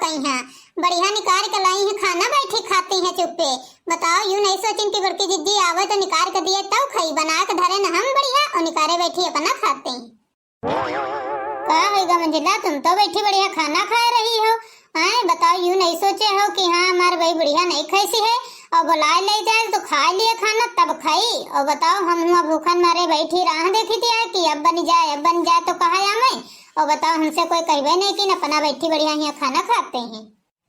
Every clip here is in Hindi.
कहीं बढ़िया निकाल के लाई है खाना, बैठी खाती है चुप्पे। बताओ यूं नहीं सोचिन की बड़की जिद्दी आवे तो निकाल के दिए तब खाई, बना के धरे न हम बढ़िया और निकाले बैठी अपना खाते हैं। का होगा मंजिला, तुम तो बैठी बढ़िया खाना खा रही हो। बताओ यूं नहीं सोचे हो कि हाँ हमारे भाई बढ़िया नहीं खाई है और बुलाए ले जाए तो खा लिए खाना तब खाई। और बताओ हम हुआ भूखन मारे बैठी राह देखी थी कि अब बन जाए तो कहा मैं। और बताओ हमसे कोई कहवे नहीं कि अपना बैठी बढ़िया यहाँ खाना खाते हैं।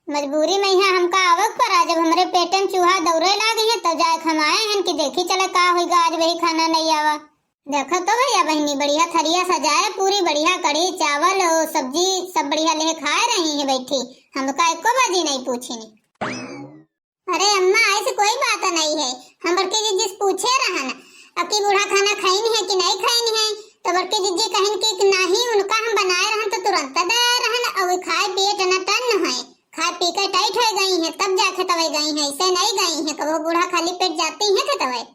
मजबूरी में यहाँ हमका आवक पर आज जब हमारे पेट में चूहा दौड़े लागे हैं तब जाए हम आए हैं कि देखी चले का होगा आज वही खाना नहीं आवा। देखो तो भैया बहनी बढ़िया थरिया सजाए पूरी बढ़िया कड़ी चावल और सब्जी सब बढ़िया ले खाए रही है बैठी, हमका एको बाजी नहीं पूछी नहीं। अरे अम्मा ऐसी कोई बात नहीं है, हम बड़की जीजी पूछे रहन अब की बूढ़ा खाना खाई है कि नहीं खाई है तो बड़की जीजी कहन कि नहीं उनका हम बनाए रहन तो तुरंत दे रहन और खाए पिए टना टन है, खाए पी के टाइट हो गई है तब जाके तवे गई है, ऐसे नहीं गई है कबो बूढ़ा खाली पेट जाती है के तवे।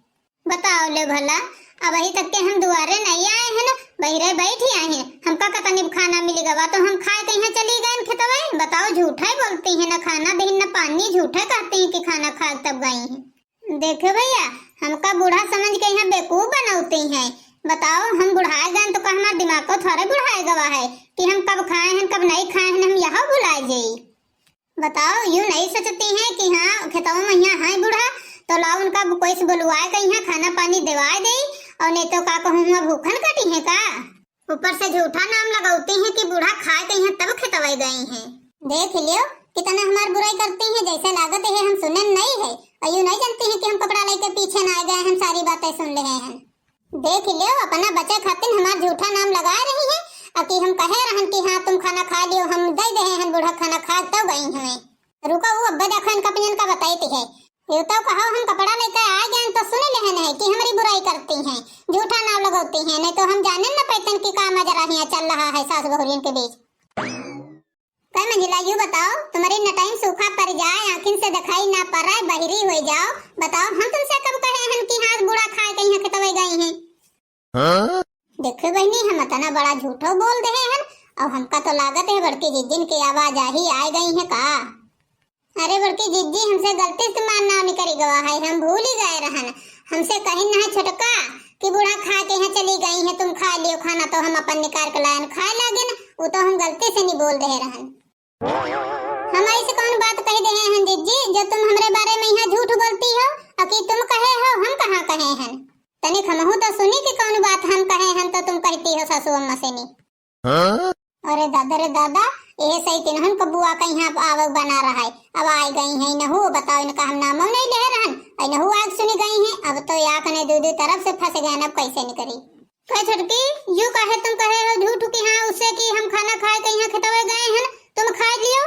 बताओ ले भला अब अभी तक के हम दुआरे नहीं आए हैं ना, बहिरे बैठी आए हैं, हमका कतनी खाना मिलेगा तो हम खाए कहीं चली गए खेतवे। बताओ झूठा ही बोलती है, ना खाना दही न पानी, झूठा कहती है कि खाना खा तब गई हैं। देखे भैया हमका बूढ़ा समझ के यहाँ बेवकूफ बनाती हैं। बताओ हम बुढ़ाए गए तो का हमारे दिमाग को थोड़े बुढ़ाए गवा है कि हम कब खाए हैं कब नहीं खाए हैं, हम यहाँ बुलाए जाई। बताओ यूं नहीं सोचती हैं कि हाँ खेतों में यहाँ है बूढ़ा तो लाओ उनका कोई से बुलवाए के यहाँ खाना पानी दिवाए दे और नहीं तो का कहूँ भूखन कटी है का। ऊपर से झूठा नाम लगाती हैं कि बूढ़ा खाए के यहाँ तब खेतवाई गई हैं। देख लियो कितना हमार बुराई करती हैं, जैसे लागत है हम सुने नहीं है और यूं नहीं जानती हैं कि हम कपड़ा लेके पीछे ना आ गए, हम सारी बातें सुन रहे हैं। देख लियो अपना बच्चे खातिर हमार झूठा नाम लगा रही है अब कि हम कहे रहन कि हाँ तुम खाना खा लियो हम दे दे हैं बूढ़ा खाना खा तब गई हमें। रुको वो अब्बा देखो इनका पियन का बताई है ये तो कहो हम कपड़ा लेकर आ गए तो सुन लेहन है कि हमारी बुराई करती हैं, झूठा नाम लगाती हैं, नहीं तो हम जाने न पैतन की काम जरा यहाँ चल रहा है सास बहुरियन के बीच। कई मंजिला यूं बताओ तुम्हारी नटाई सूखा पड़ जाए आँखिन से दिखाई ना पड़ रहा बहिरी हो जाओ। बताओ हम तुमसे कब कहे हैं कि हाँ बूढ़ा खाए कहीं खेतवे गई हैं। देखो बहनी हम इतना बड़ा झूठो बोल रहे हैं और हमका तो लागत है बड़की जिद्दिन की आवाज आ ही आ गई है का। अरे बड़की जिद्दी हमसे गलती से मानना नहीं करी गवा है, हम भूल ही गए रहन, हमसे कहीं ना छोटका कि बूढ़ा खा के यहाँ चली गई है तुम खा लियो खाना तो हम अपन निकाल के लायन खाए लागे ना, वो तो हम गलती से नहीं बोल रहे रहन। हम ऐसे कौन बात कह रहे हैं जिद्दी जो तुम हमारे बारे में यहाँ झूठ बोलती हो और कि तुम कहे हो हम कहाँ कहे हैं। तनिक हमहू तो सुनी कि कौन बात हम कहे हैं तो तुम कहती हो सासू अम्मा से नहीं। अरे दादा ये सही तिनहन को बुआ का यहाँ आवक बना रहा है अब आ गई है नहू। बताओ इनका हम नामों नहीं ले रहन नहू आग सुनी गई है अब तो या कने दो तरफ से फंस गए अब कैसे नहीं करी। कहे छोटकी यू कहे तुम कहे हो झूठ की हाँ उससे कि हम खाना खाए के यहाँ खेतवे गए हैं तुम खा लियो।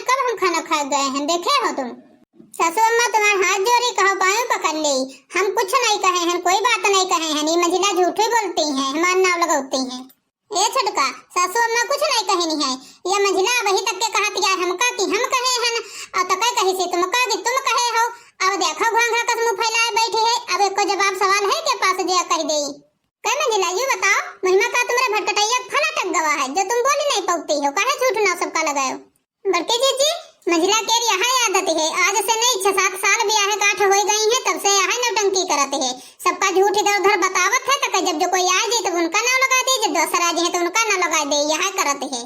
कब हम खाना खाए गए हैं देखे हो तुम। सासू अम्मा तुम्हारे हाथ जोड़ी कहो पाए पकड़ ली, हम कुछ नहीं कहे हैं कोई बात नहीं कहे हैं, ये मंजिला झूठे बोलती है हमारा नाम लगाती है। ए छोटका सासू अम्मा कुछ नहीं कहनी है, ये मंजिला वही तक के कहती है हमका कि हम कहे हैं और तो कहे से तुमका कि तुम कहे हो। अब देखो घोंघा का मुंह फैलाए बैठी है अब एक जवाब सवाल है के पास जे कह दे। कह मंजिला ये बताओ महिमा का तुम्हारे भटकटैया फला टक गवा है जो तुम बोली नहीं पाती हो, काहे झूठ ना सबका लगाओ। बड़की जीजी मंजिला के यहाँ आदत है आज से नहीं 6-7 साल ब्याह काठ हो गई है तब से यहाँ नौटंकी करते है, सबका झूठ इधर उधर बतावत है तो जब जो कोई आ जाए तो उनका नाम लगा दे, जब दूसरा आ जाए तो उनका नाम लगा दे, यहाँ करते है।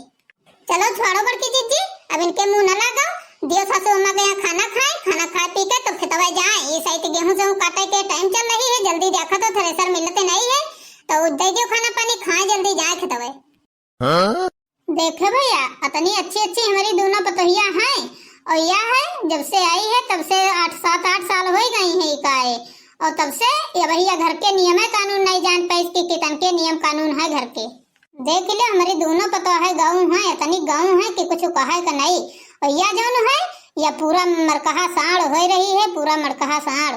चलो छोड़ो बड़की जीजी अब इनके मुंह न लगाओ, दियो सासू अम्मा के यहाँ खाना खाए पी के तो खेतवा जाए। ये सही गेहूं से काटे के टाइम चल रही है जल्दी देखा तो थ्रेसर मिलते नहीं है तो दे दियो खाना पानी खाए जल्दी जाए खेतवे। देखे भैया इतनी अच्छी हमारी दोनों पतोहिया हैं और यह है जब से आई है तब से 7-8 साल हो गई है इकाए और तब से ये भैया घर के नियम है कानून नहीं जान पाई इसके कितन के नियम कानून है घर के। देख ले हमारी दोनों पतो है गाँव है इतनी गाँव है कि कुछ कहा का नहीं और यह जौन है यह पूरा मरकहा साड़ हो रही है पूरा मरकहा साड़।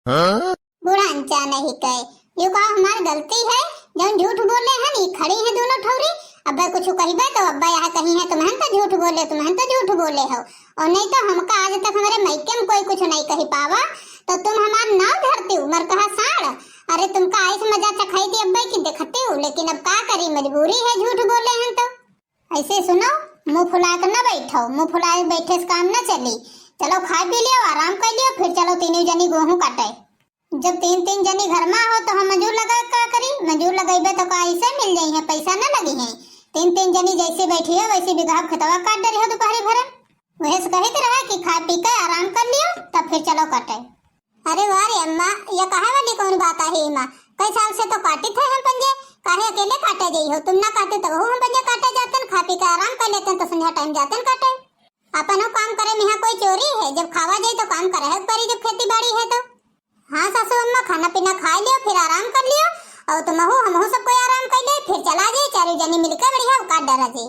बुढ़ा अंचा नहीं कहे ये कहा हमारी गलती है जौन झूठ बोले हैं नी खड़ी है दोनों ठौरी अब्बा कुछ कहिबे तो अब्बा यहाँ कहीं है तुम्हें तो झूठ बोले हो और नहीं तो हमका आज तक हमारे मायके में कोई कुछ नहीं कही पावा तो तुम हमारा नाम धरती हो मरकहा साड़। अरे तुमका ऐसे मजा चखाई थी अब्बा की देखते हो लेकिन अब का करी मजबूरी है झूठ बोले हैं तो। ऐसे सुनो मुंह फुला कर ना बैठो, मुंह फुलाए बैठे से काम ना चली। चलो खा पी लियो, आराम कर लियो, फिर चलो तीनों जनी गेहूं काटे। जब तीन तीन जनी घर में हो तो हम मजूर लगा का करी, मजूर लगाइबे तो का ऐसे मिल जाई है, पैसा ना लगी है। तीन तीन जनी जैसे बैठी हो वैसे बिगहा खतवा काट दे रही हो दोपहरी भरन। वही से कहे रहा कि खा पी के आराम कर लियो तब फिर चलो काटे। अरे वाह रे अम्मा, ये कहे वाली कौन बात है माँ? कई साल से तो काटी थे हम पंजे, काहे अकेले काटे गई हो? तुम ना काटे तो हम पंजे काटे जाते, खा पी के आराम कर लेते तो संध्या टाइम जाते काटे। अपन हो काम करे में यहाँ कोई चोरी है? जब खावा जाए तो काम करे है परी, जब खेती बाड़ी है तो। हाँ सासू अम्मा, खाना पीना खा लियो फिर आराम कर लियो, और तुम हो हम हो सब कोई आराम कर ले, फिर चला जाए चारों जनी मिलकर बढ़िया काट डरा जी।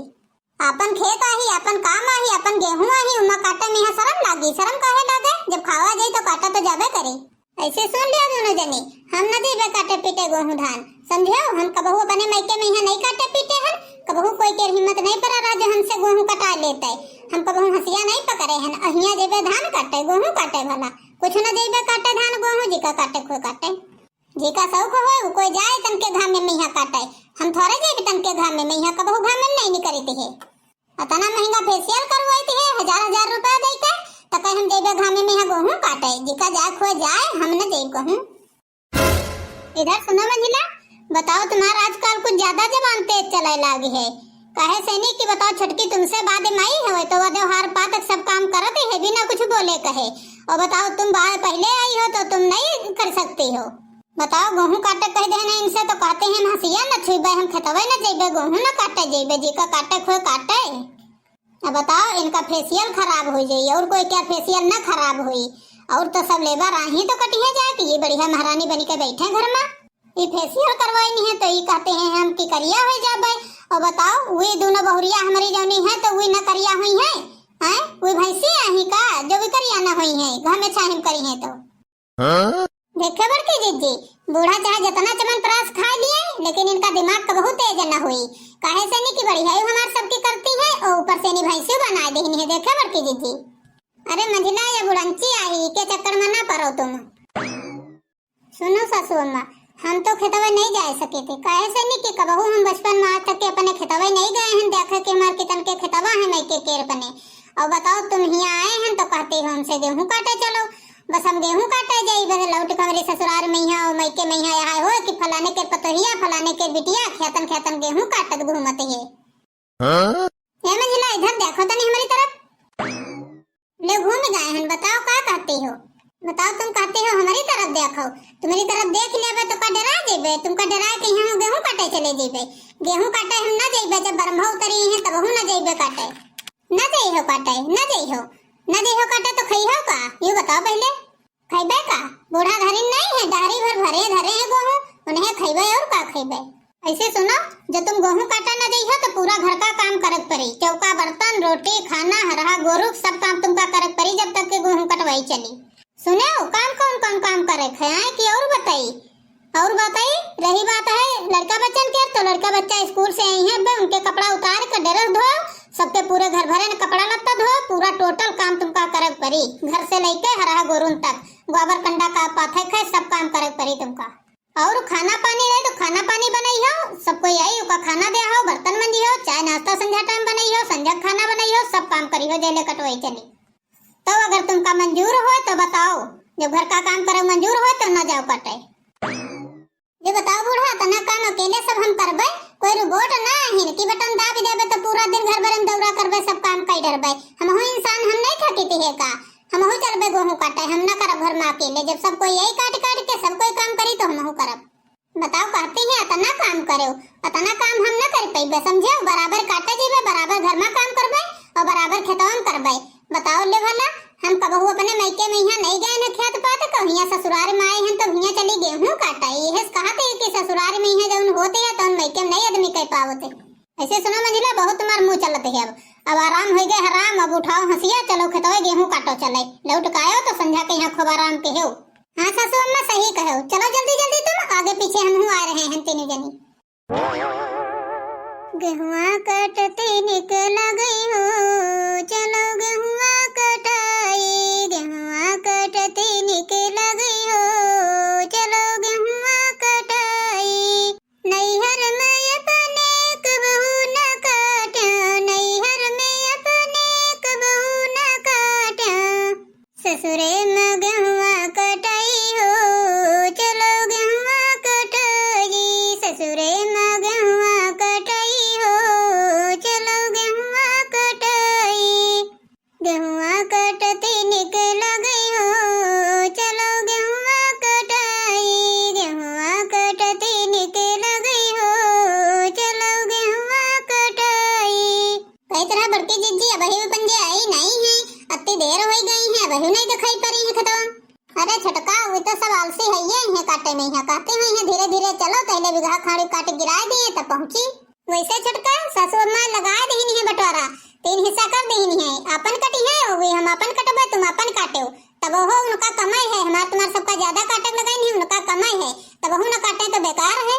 अपन खेत आही, अपन काम आही, अपन गेहूं आही, उमा काटे में यहाँ शर्म लागी? शर्म काहे लागे? जब खावा जाए तो काटा तो जाबे करे। ऐसे सुन लियो दोनों जनी, हम न देबे काटे पीटे गेहूं धान, समझो? हम कबहू अपने मायके में यहाँ नहीं काटे पीटे हैं, कबहू कोई के हिम्मत नहीं पड़ा रहा जो हमसे गेहूं कटा लेते। हम कबहू हंसिया नहीं पकड़े हैं, अहिया जेबे धान काटे गेहूं काटे भला, कुछ न जेबे काटे धान गेहूं, जी का काटे कोई काटे, जी का शौक हो वो कोई जाए तन के घाम में यहाँ काटे। हम थोड़े जेबे तन के घाम में यहाँ कबहू घाम में नहीं निकलती है। इतना महंगा फेशियल करवाई थी 1000 रुपया दे के, तो कहीं हम जेबे घामे में यहाँ गेहूं काटे, जी का जाए खो जाए, हम न जेब कहूं। इधर सुनो मंजिला, बताओ तुम्हारा आजकल कुछ ज्यादा जबान तेज चले लागी है, काहे से नहीं कि बताओ छटकी तुमसे बाद माई है तो वह हर पातक सब काम करते है बिना कुछ बोले कहे, और बताओ तुम बाहर पहले आई हो तो तुम नहीं कर सकती हो? बताओ गेहूं काटे कह देना इनसे तो कहते हैं हंसिया न छुबे, हम खेतवे न जेबे गेहूं न काटे जेबे, जी का काटे खोए काटे। अब बताओ इनका फेशियल खराब हो जाई, और कोई क्या फेशियल न खराब हुई, और तो सब लेबर आही तो कटिया जाए कि ये बढ़िया महारानी बनी के बैठे घर में, ये फेशियल करवाई नहीं है तो ये कहते हैं हम की करिया हो जाबे। और बताओ वे दोनों बहुरिया हमारी जौनी है तो वे न करिया हुई है, हैं वे भैंसी आही का जो भी करिया न हुई है, घर में छाहिम करी है तो देखे बड़की जीजी, बूढ़ा चाहे जितना चमन प्रास खा लिए लेकिन इनका दिमाग का बहुत तेज न हुई, काहे से नहीं कि बड़ी है हमार सबकी करती है और ऊपर से नहीं भैंसी बना देनी है। देखे बड़की जीजी, अरे मंजिला या बुढ़ंची आई के चक्कर में ना पड़ो तुम। सुनो सासू अम्मा, हम तो खेतवे नहीं जा सके थे, काहे से नहीं कि कबहू हम बचपन में आज तक के अपने खेतवे नहीं गए हैं, देखे कि हमारे कितन के खेतवा है मैं के केर बने। और बताओ तुम यहाँ आए हैं तो कहते हो हमसे गेहूं काटे चलो, बस हम गेहूं काटे जाई, बस लौट कमरे ससुराल में यहाँ और मैके में यहाँ आए हो कि फलाने के पतोहिया फलाने के बिटिया खेतन खेतन गेहूं काटत घूमते है। ये मंजिला इधर देखो तो नहीं हमारी तरफ, ले घूम गए हैं, बताओ क्या कहते हो? बताओ तुम कहते हो हमारी तरफ देखो, तुम्हारी तरफ देख लेबे तो का डरा जेबे, तुमका डरा के यहाँ गेहूं काटे चले जेबे, गेहूं काटे हम ना जेबे, जब बरम्हा उतरी है तब हम ना जेबे काटे, ना जइहो काटे, ना जइहो ना जइहो काटे तो खइहो का? ये बताओ पहले, खइबे का? बूढ़ा धरी नहीं है, डारी भर भरे धरे है गेहूं, उन्हें खइबे और का खइबे? ऐसे सुनो, जब तुम गेहूं काटा ना जइहो तो पूरा घर का काम करत पड़ी, चौका बर्तन रोटी खाना हरहा गोरु सब काम तुमका करत पड़ी जब तक के गेहूं कटवाई चली। सुने काम कौन कौन काम करे खाए कि और बताई? और बताई रही बात है लड़का बच्चन के, तो लड़का बच्चा स्कूल से आई है उनके कपड़ा उतार कर ड्रेस धो, सबके पूरे घर भरे ने कपड़ा लत्ता धो, पूरा टोटल काम तुमका करक पड़ी, घर से लेके हरहा गोरुन तक गोबर कंडा का पाथे खाए सब काम करक पड़ी तुमका। और खाना पानी रहे तो खाना पानी बनाई हो, सबको आई का खाना दे हो, बर्तन मंजी हो, चाय नाश्ता संध्या टाइम बनाई हो, संध्या खाना बनाई हो, सब काम करी हो जेले कटवाई चली। तो अगर तुमका मंजूर हो तो बताओ, जब घर का काम करे मंजूर हो तो न जाओ कटे। ये बताओ बूढ़ा तना काम अकेले सब हम करबे, कोई रोबोट ना है कि बटन दाब देबे तो पूरा दिन घर भरन दौरा करबे सब काम कई डरबे। हम हो इंसान, हम नहीं थकीती है का? हम हो चलबे गेहूं काटे, हम ना करब घर में अकेले, जब सब कोई यही काट काट के सब कोई काम करी तो हम हो करब। बताओ कहती है इतना काम करे, इतना काम हम ना कर पाइबे, समझे? बराबर काटे जीबे, बराबर घर में काम करबे और बराबर खेतवा में करबे। बताओ ले भला, हम कबहू अपने मायके में यहाँ नहीं गए न खेत पात, कहिया ससुराल में आए हैं तो हिया चली गेहूं काटा, ये कहते कि ससुराल में यहाँ जौन होते है तो मायके में नहीं आदमी कह पावते। ऐसे सुनो मंजिला, बहुत तुम्हार मुंह चलत है, अब आराम हो गए हराम, अब उठाओ हंसिया, चलो खेतवे गेहूं काटो चले, लौट के आयो तो संध्या के यहाँ खूब आराम के हो। हाँ सासू अम्मा सही कहो, चलो जल्दी जल्दी तुम, आगे पीछे हम आ रहे हैं तीनों जनी। गेहुआ कटते निकल गई हो, चलो गेहुआ कटाई, गेहुआ कटते निकल गई हो, चलो गेहुआ कटाई। नैहर में अपने कबहू न काटा, नैहर में पहुंची। वैसे छोटका सासू अम्मा लगा देनी है बंटवारा, 3 हिस्सा कर देनी है, अपन कटी है वो हम अपन कटबे तुम अपन काटे, तब हो उनका कमाई है, हमार तुम्हार सबका ज्यादा काटक लगाई नहीं, उनका कमाई है, तब हो न काटे तो बेकार है।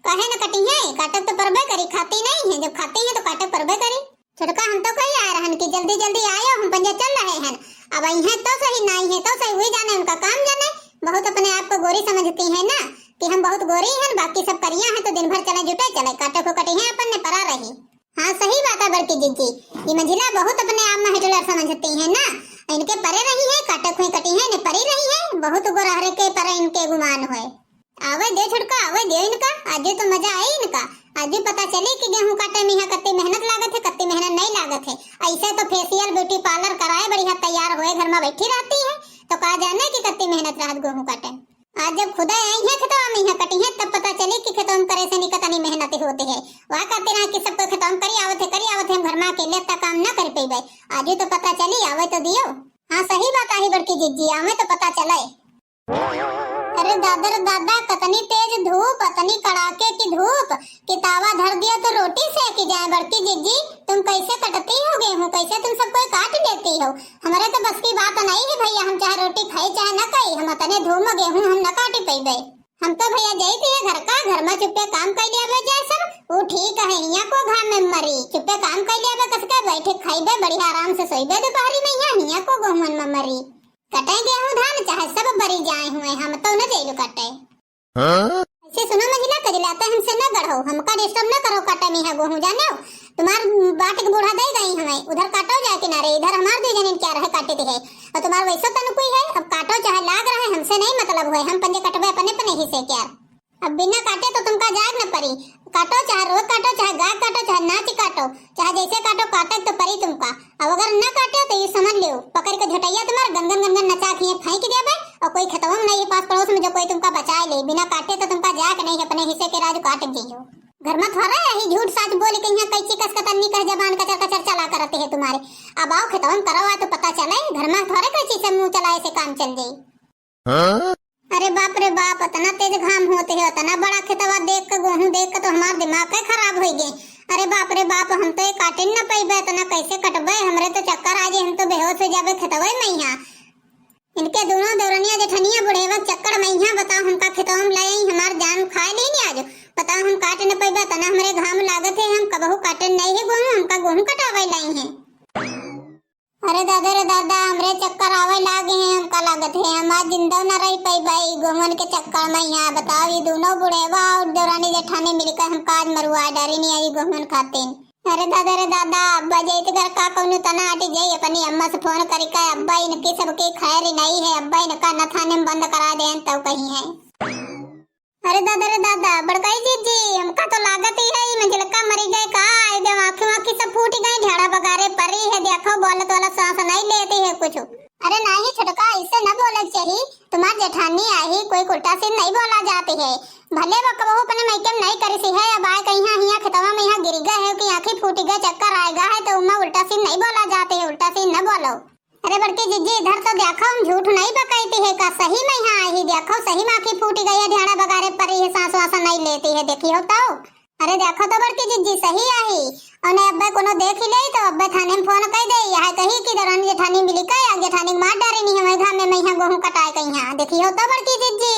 कहे न कटी है, काटक तो परबे करी, खाती नहीं है, जब खाती है तो काटक परबे करी। छोटका हम तो कही आ रहन कि जल्दी जल्दी आयो, हम पंजे चल रहे हैं, अब आई है तो सही, नहीं है तो सही, वही जाने उनका काम जाने। बहुत अपने आप को गोरी समझती है ना कि हम बहुत गोरी हैं, बाकी सब करिया हैं तो दिन भर चले जुटे चले, काटे को कटी है अपन ने परा रही। हाँ सही बात है बड़की जीजी, ये मंजिला बहुत अपने आप में हिटलर समझती है ना, इनके परे रही है, काटे को कटी है ने परी रही है, बहुत गोरहरे के परे इनके गुमान है। आवे दे छुटका, आवे दे इनका, आज तो मजा आई इनका, आज भी पता चली कि गेहूं काटे में यहाँ कत्ती मेहनत लागत है, कत्ती मेहनत नहीं लागत है। ऐसे तो फेशियल ब्यूटी पार्लर कराए बढ़िया तैयार हुए घर में बैठी रहती है, तो कहा जाने की कत्ती मेहनत रात गेहूं काटे। आज जब खुदा आई है खेतवा में यहाँ कटी है, तब पता चली कि खेतवा में करे से निकतनी मेहनत होती है। वहाँ कहते ना कि सबको खेतवा में करी आवत है हम घर में अकेले तक काम न कर पेबे, आज तो पता चली, आवे तो दियो। हाँ सही बात आई बड़की जीजी, आवे तो पता चले। अरे दादा रे दादा, कतनी तेज धूप, कतनी कड़ाके की धूप, कि तावा धर दिया तो रोटी सेकी जाए। बड़की जीजी तुम कैसे कटती हो गेहूं, कैसे तुम सबको काट देती हो, हमारे तो बस की बात नहीं है भैया, हम चाहे रोटी खाई चाहे न खाई, हम अतने धूम में गेहूं हम न काटी पैबे। हम तो भैया जाती है घर में चुप्पे काम कर लिया जाए सब, वो ठीक है, यहाँ को घाम में मरी, चुप्पे काम कर लिया कसके बैठे खाइबे बढ़िया आराम से सोइबे दोपहरी में, यहाँ को गेहूं में मरी। कटे गेहूं धान चाहे सब बरी जाए हुए, हम तो न जेलू कटे। ऐसे सुनो मंजिला, कजलाता हमसे न गढ़ो, हमका डिस्टर्ब न करो, कटे में है गेहूं जाने हो, तुम्हार बाट के बूढ़ा दे गई हमें, उधर काटो जाए किनारे, इधर हमार दे जने क्या रहे काटे थे, और तुम्हार वैसा तन कोई है, अब काटो चाहे लाग रहे, हमसे नहीं मतलब है, हम पंजे कटवे अपने अपने ही से क्या, अब बिना काटे तो तुमका जाग न परी, काटो चाहे रोज काटो चाहे गाय काटो चाहे नाच काटो, चाहे जैसे काटो काटक तो परी तुमका, अब अगर न काटे तो ये समझ लो पकड़ के झटैया तुम्हार गनगन गनगन नचा के फेंक देबे, और कोई खतवा नहीं है पास पड़ोस में जो कोई तुमका बचा ले, बिना काटे तो तुमका जाग नहीं, अपने हिस्से के राज काट दियो। घर में थोड़ा यही झूठ साच बोल के यहाँ कैची कस कतनी कह जबान कचर कचर चला करते है तुम्हारे, अब आओ खतवन करो तो पता चले, घर में थोड़े कैची से मुंह चलाए से काम चल जाये। अरे बाप रे बाप, इतना तेज घाम होते है, इतना बड़ा खेतवा देख के गेहूं देख के तो हमारा दिमाग ही खराब हो गए। अरे बाप रे बाप, हम तो ये काटे न पाइबे, इतना कैसे कटबे, हमरे तो चक्कर आ जाए, हम तो बेहोश हो जाबे खेतवे में यहाँ। इनके दोनों देवरनिया जेठनिया बुढ़ेवा चक्कर में यहाँ, बताओ हमका खेतवा में लाई, हमार जान खाए नहीं आज, बताओ हम काटे न पाइबे, इतना हमरे घाम लागत है, हम कबहू काटे नहीं है गेहूं, हमका गेहूं कटावे लाई है। अरे दादा रे दादा, हमरे चक्कर आवे लागे हैं, हमका लागत है हम आज जिंदा न रह पाई भाई गोमन के चक्कर में यहाँ। बताओ ये दोनों बुढ़ेवा और देवरानी जेठानी मिलकर हमका आज मरवा डारी नहीं आई गोमन खाते। अरे दादा रे दादा, अब्बा जाते घर का कौन तना हटी जाई, अपनी अम्मा से फोन करी का अब्बा इनकी सबकी खैर नहीं है, अब्बा इनका न थाने में बंद करा दे तब कहीं है। अरे दादा रे दादा, बड़काई जीजी हमका तो लागत ही है मंजिलका मरी गए का, एकदम आंखें आंखें सब फूट गई, झाड़ा बगारे परी है, देखो बोलत वाला सांस नहीं लेती है कुछ। अरे नहीं छोटका, ऐसे न बोले चाहिए, तुम्हार जेठानी आई कोई उल्टा सीध नहीं बोला जाती है, भले वो कबहू अपने मायके में नहीं करी सी है, अब आए कहीं यहाँ खेतवा में यहाँ गिर गए है कि आंखें फूट गए चक्कर आएगा है तो उमा उल्टा सीध नहीं बोला जाती है, उल्टा सीध न बोलो। अरे बड़की जीजी इधर तो देखो, हम झूठ नहीं बकाईती है का, सही में यहाँ आई देखो, सही में आंखें फूट गई है, झाड़ा बगारे परी है, सांस वासा नहीं लेती है, देखी हो तो। अरे देखो तो बड़की जीजी सही आई, और अब्बा कोनो देख ही ले तो अब्बा थाने में फोन कर दे, यहाँ कही कि दरानी जेठानी मिली का, जेठानी मार डारी नहीं है घाम में यहाँ गेहूं कटाए कहीं यहाँ, देखी हो तो बड़की जीजी।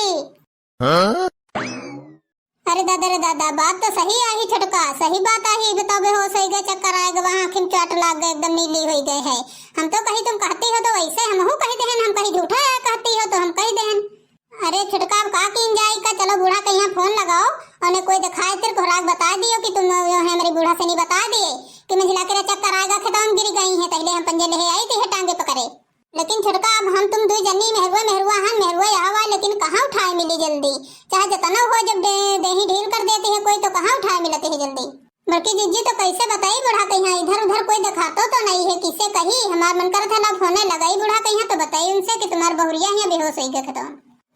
अरे दादा रे दादा, बात तो सही आई छोटका, सही बात आई, बताओ बेहोश हो गए, चक्कर आएगा, वहाँ आँखें में चोट लग गए, एकदम नीली हो गए है। हम तो कहीं तुम कहती हो तो वैसे हम हूँ कही देहन, हम कहीं झूठा है कहती हो तो हम कही देहन। अरे छोटका अब का किन जाए का, चलो बूढ़ा के यहाँ फोन लगाओ और कोई दिखाए तेरे खुराक बता दियो कि तुम है मेरे बूढ़ा से नहीं बता दिए कि मंजिला के चक्कर आएगा खेतों में गिर गई है, पहले हम पंजे ले आई थी टांगे पकड़े। लेकिन छोटका अब हम तुम दो जन्नी मेहरुआ आवा, लेकिन कहाँ उठाए मिली जल्दी, चाहे जितना हो जब देही ढील कर देती है कोई तो कहाँ उठाए मिलती है जल्दी। बड़की जीजी तो कैसे बताई बूढ़ा के यहाँ, इधर उधर कोई दिखातो तो नहीं है, किससे कही, हमार मन कर था ना फोन लगाई बूढ़ा के यहाँ तो बताई उनसे कि तुम्हार बहुरिया यहाँ बेहोश हो गए खेतों।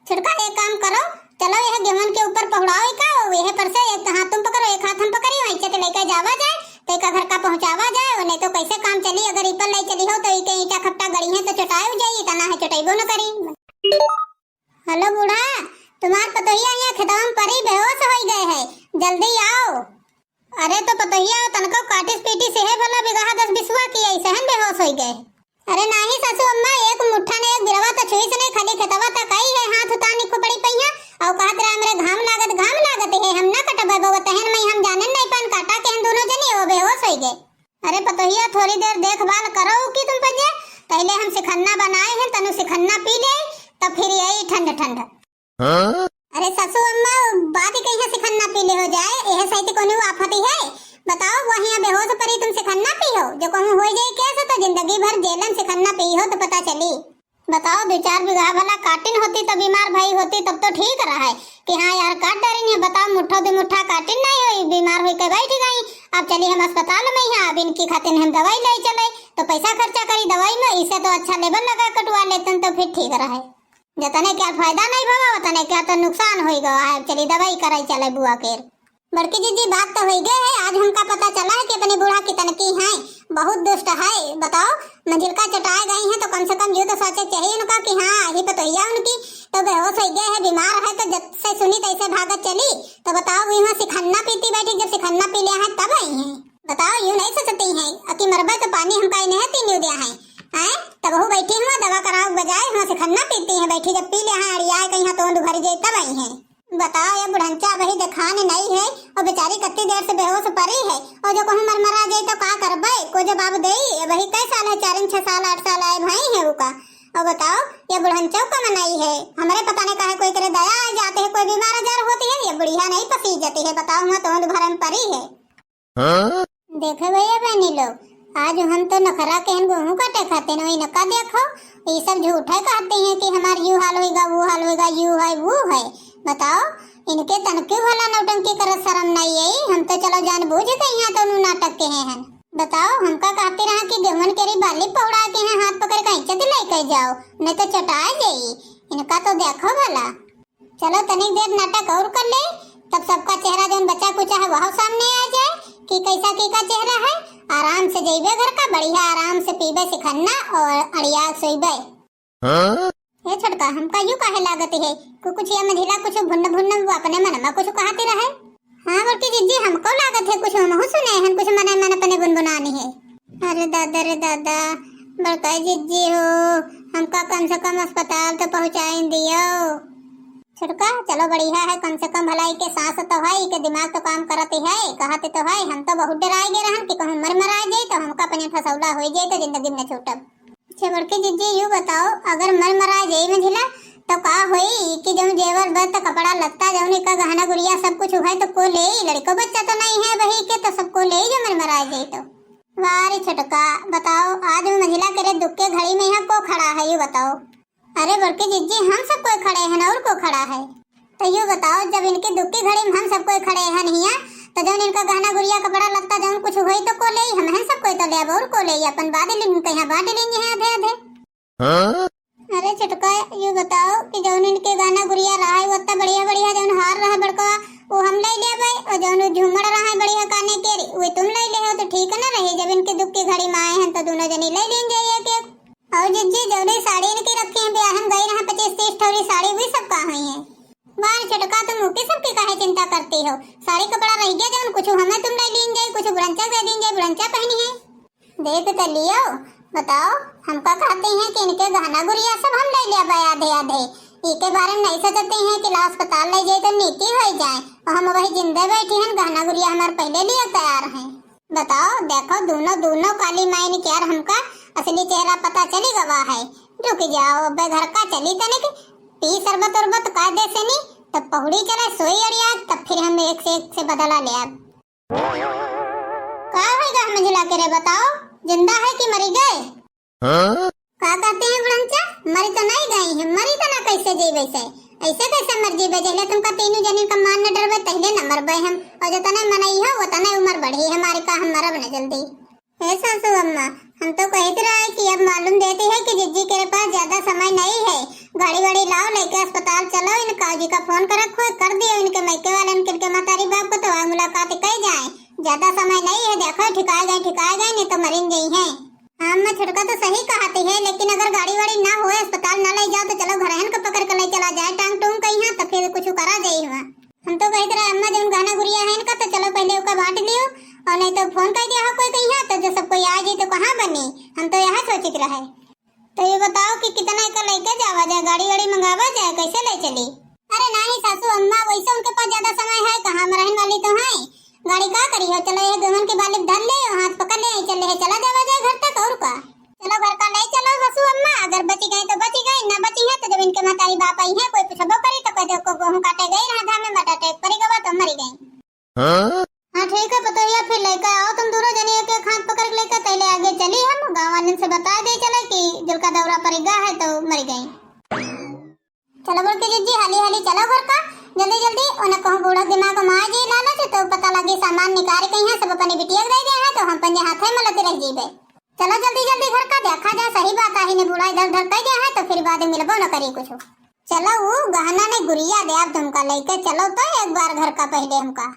छोटका एक काम करो, चलो यह गेहूं के ऊपर पहुड़ाओ का, यह पर से एक हाथ तुम पकड़ो एक हाथ हम पकड़ी, वहीं से लेकर जावा जाए तो एक घर का पहुंचावा जाए, और नहीं तो कैसे काम चली, अगर ईपर ले चली हो तो इके ईटा खट्टा गड़ी है तो चटाई जाइए, तना है चटाइबो न करी। हेलो बूढ़ा, तुम्हार पतोहिया यहाँ खेतवा में परी बेहोश हो गए है, जल्दी आओ। अरे तो पतहिया तनको काटिस पीटी से है भला बिगहा 10 बिस्वा की ऐसे हन बेहोश हो गए। अरे नाही सासू अम्मा, एक मुट्ठा ने एक बिरवा तो छुई से नहीं, खाली खेतवा तक आई है, हाथ उतानी को पड़ी पहिया और कहत रहा मेरे घाम लागत है, हम ना कटबे बो तहन में हम जाने नहीं पान काटा के हम दोनों जनी हो बेहोश हो गए। अरे पतहिया थोड़ी देर देखभाल करो कि तुम पजे, पहले हम सिखन्ना बनाए हैं, तनु सिखन्ना पी ले तब फिर यही ठंड ठंड। अरे सासू अम्मा बात ही कहीं सिखन्ना पी ले हो जाए, यह सही कोनी आफत है। बताओ वहीं बेहोश परी तुम सिखन्ना पी हो, जो कहूं हो जाए कैसे तो जिंदगी भर जेलन सिखन्ना पी हो तो पता चली। बताओ 2-4 बीघा भला काटिन होती तो बीमार भाई होती तब तो ठीक रहा है कि हाँ यार काट डरी है। बताओ मुट्ठा 2 मुट्ठा काटिन नहीं हुई, बीमार हुई के बैठ गई। अब चलिए हम अस्पताल में यहाँ, अब इनकी खातिर हम दवाई ले चले तो पैसा खर्चा करी दवाई में, इससे तो अच्छा लेबल लगा कटवा लेते तो फिर ठीक रहा है। जतने क्या फायदा नहीं भवा उतने क्या तो नुकसान हो गया है। चली दवाई कराई चले बुआ के। बड़की जीजी बात तो हो गई है, आज हमका पता चला है कि अपने बूढ़ा की तनकी है, बहुत दुष्ट है। बताओ मंजिल का चटाए गई है तो कम से कम ये तो सोचे चाहिए उनका कि हाँ ही पतोहिया उनकी तो बेहोश हो गए है, बीमार है तो जब से सुनी तैसे भागत चली। तो बताओ यहाँ सिखन्ना पीती बैठी, जब सिखन्ना पी लिया है तब आई है। बताओ यूं नहीं सोचती है कि मरबे तो पानी हमका नहीं तीन दिया है तब वो बैठी हुआ दवा कराओ बजाय वहाँ सिखन्ना पीती है बैठी, जब पी लिया है अड़िया कहीं तो भर जाए तब आई है। बताओ ये बुढ़ंचा वही दिखाने नहीं है और बेचारी कितनी देर से बेहोश पड़ी है, और जो कहूँ मरमरा जाए तो का करबे, कोई जवाब दे। वही कई साल है, 4-6 साल 8 साल आए भाई है वो का। और बताओ ये बुढ़ंचा का मनाई है, हमारे पता नहीं कहे कोई करे दया आ जाते है, कोई बीमार आजार होती है, ये बुढ़िया नहीं पसी जाती है। बताओ वहाँ तो भरम पड़ी है। देखे भैया बहनी लोग, आज हम तो नखरा के गेहूं काटे खाते न, वही नका देखो ये सब झूठे कहते हैं कि हमार यू हाल होगा वो हाल होगा, यू है वो है। बताओ इनके तनके भला नौटंकी कर शर्म नहीं है, हम तो चलो जानबूझ के यहाँ तो नाटक के हैं। बताओ हमका कहते रहा कि गेहूं केरी बाली पौड़ा के हैं, हाथ पकड़ के इज्जत लेके जाओ नहीं तो चटा जाई। इनका तो देखो भला। चलो तनिक देर नाटक और कर ले, तब सबका चेहरा जो बच्चा कुचा है वह सामने आ जाए कि कैसा की का चेहरा है। आराम से जाइबे घर का, बढ़िया आराम से पीबे सिखन्ना और अड़िया सोइबे। ये छोटका हमका यूं काहे लागत है कुछ या मझिला कुछ भुन्न वो अपने मन में कुछ कहते रहे। हाँ बड़की जीजी हमको लागत है कुछ हम सुने हैं, कुछ मन मन अपने गुनगुनानी है। अरे दादा बड़का जीजी हो, हमका कम से कम अस्पताल तो पहुँचाई दियो। छुटका चलो बढ़िया है, कम से कम भलाई के सांस तो है, के दिमाग तो काम करते है, कहते तो है। हम तो बहुत डराए गए रहन कि कहूं मर जाए तो हमका अपने फसौला हो जाए तो जिंदगी में छूटब। अच्छा बड़की जीजी यू बताओ अगर मर जाए मंझिला तो का होई कि जो जेवर बर्त कपड़ा लत्ता जौन का गहना गुड़िया सब कुछ है तो को ले, लड़को बच्चा तो नहीं है वही के तो सबको ले जो मर जाए तो। वारे छुटका बताओ आज मंझिला करे दुख के घड़ी में यहाँ को खड़ा है यू बताओ। अरे बड़के जीजी हम सब कोई खड़े हैं और को खड़ा है, तो ये बताओ जब इनके दुख की घड़ी में हम सब कोई खड़े हैं नहीं तो जब इनका गहना गुड़िया कपड़ा लगता जब कुछ हुई तो को ले, हम हैं सब कोई तो ले और को ले अपन बाद लेंगे कहीं बांट लेंगे हैं आधे आधे। अरे छुटका ये बताओ कि जब इनके गहना गुड़िया रहा है वो बढ़िया जब हार रहा बड़का वो हम ले ले भाई, और जब झूमर रहा है बढ़िया काने के वो तुम ले ले हो तो ठीक है ना रही। जब इनके दुख की घड़ी में आए हैं तो दोनों जनी ले लेंगे एक। और जीजी जौने साड़ी इनकी रखी है ब्याह हम गई रहा 25-30 ठोरी साड़ी भी सब कहाँ हुई है। बार छटका तुम मुके सबकी काहे चिंता करती हो, साड़ी कपड़ा रह गया जौन कुछ हमें तुम ले लीन जाए, कुछ बुरंचा दे दीन जाए, बुरंचा पहनी है देख तो लियो। बताओ हमका कहते हैं कि इनके गहना गुड़िया सब हम ले लिया भाई आधे इसके बारे में नहीं सोचते हैं कि अस्पताल ले जाए तो नीति हो जाए, और हम वही जिंदे बैठी हैं गहना गुड़िया हमारे पहले लिए तैयार हैं। बताओ देखो दोनों काली मायने क्या हमका असली चेहरा पता चली गवा है। रुक जाओ बे घर का चली तनिक पी शरबत उरबत का दे से नहीं तब पहुड़ी चले सोई अड़िया तब फिर हम एक से बदला ले अब का होगा मंझिला के रे। बताओ जिंदा है कि मरी गए? का कहते हैं बुढ़ंचा मरी तो नहीं गई है, मरी तो ना कैसे जी वैसे ऐसे कैसे मर जी जैसे तुमका तीनों जनी का मान न डरबे पहले न मरबे हम, और जो तने मनई हो वो तने उम्र बढ़ी हमारी का हम मरब न जल्दी। हे सासू अम्मा हम तो कहते रहे कि अब मालूम देते हैं कि जिज्जी के पास ज्यादा समय नहीं है, गाड़ी लाओ लेके अस्पताल चलो, इन काजी का फोन कर दियो इनके मैके वाले इनके मातारी बाप को तो मुलाकात कर जाए, ज्यादा समय नहीं है। देखो ठिकाए गए नहीं तो मरिन गई है। हाँ मैं छुटका तो सही कहती है, लेकिन अगर गाड़ी ना हो अस्पताल न ले जाओ तो चलो घरहन को पकड़ कर ले चला जाए टांग टूंग कहीं तो फिर कुछ करा जाए हुआ। हम तो कहते रहे अम्मा जो गहना गुड़िया है इनका तो चलो पहले उसका बांट लियो, और नहीं तो फोन कर दिया हो कोई कहीं तो जो सब कोई आ जाए तो कहाँ बनी। हम तो यहाँ सोचित रहे। तो ये बताओ कि कितना का लेके जावा जाए, गाड़ी वाड़ी मंगावा जाए, कैसे ले चली? अरे नहीं सासू अम्मा, वैसे उनके पास ज्यादा समय है कहाँ, रहने वाली तो है। गाड़ी का करी हो, चलो ये दोनों के बालिक धर ले, हाथ पकड़ ले, चले है, चला जावा जाए घर तक। और का चलो घर का ले चलो सासू अम्मा, अगर बची गई तो बची गई, ना बची है तो जब इनके महतारी बाप आई है कोई पूछबो करी तो कह दो को गेहूं काटे गई रहा धान में बटाटे परी गवा तो मरी गई। हाँ ठीक है पतोहिया, फिर लेकर आओ तुम दोनों जने एक एक हाथ पकड़ लेकर पहले आगे चली। हम गाँव वाले से बता दे चले कि दिल का दौरा पड़ेगा है तो मर गई। चलो बोल के जीजी हाली हाली चलो घर का जल्दी जल्दी। उन्हें कहूँ बूढ़ा दिमाग को मार जी लालच तो पता लगे सामान निकाल के यहाँ सब अपनी बिटिया दे गए हैं तो हम पंजे हाथ में मलते रह जीबे। चलो जल्दी जल्दी घर का देखा जा, सही बात आई ने बूढ़ा इधर उधर कह गया है तो फिर बाद में मिलबो न करी कुछ। चलो वो गहना ने गुड़िया दे अब तुमका लेके चलो तो एक बार घर का पहले हमका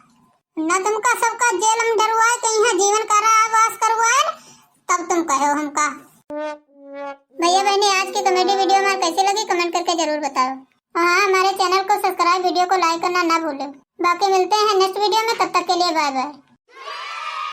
न तुमका सबका जेल में डरवाए कहीं है जीवन कारावास करवाए तब तुम कहो हमका। भैया बहनी आज की कॉमेडी वीडियो में कैसे लगी कमेंट करके जरूर बताओ। हाँ हमारे चैनल को सब्सक्राइब, वीडियो को लाइक करना ना भूलो। बाकी मिलते हैं नेक्स्ट वीडियो में, तब तक के लिए बाय बाय।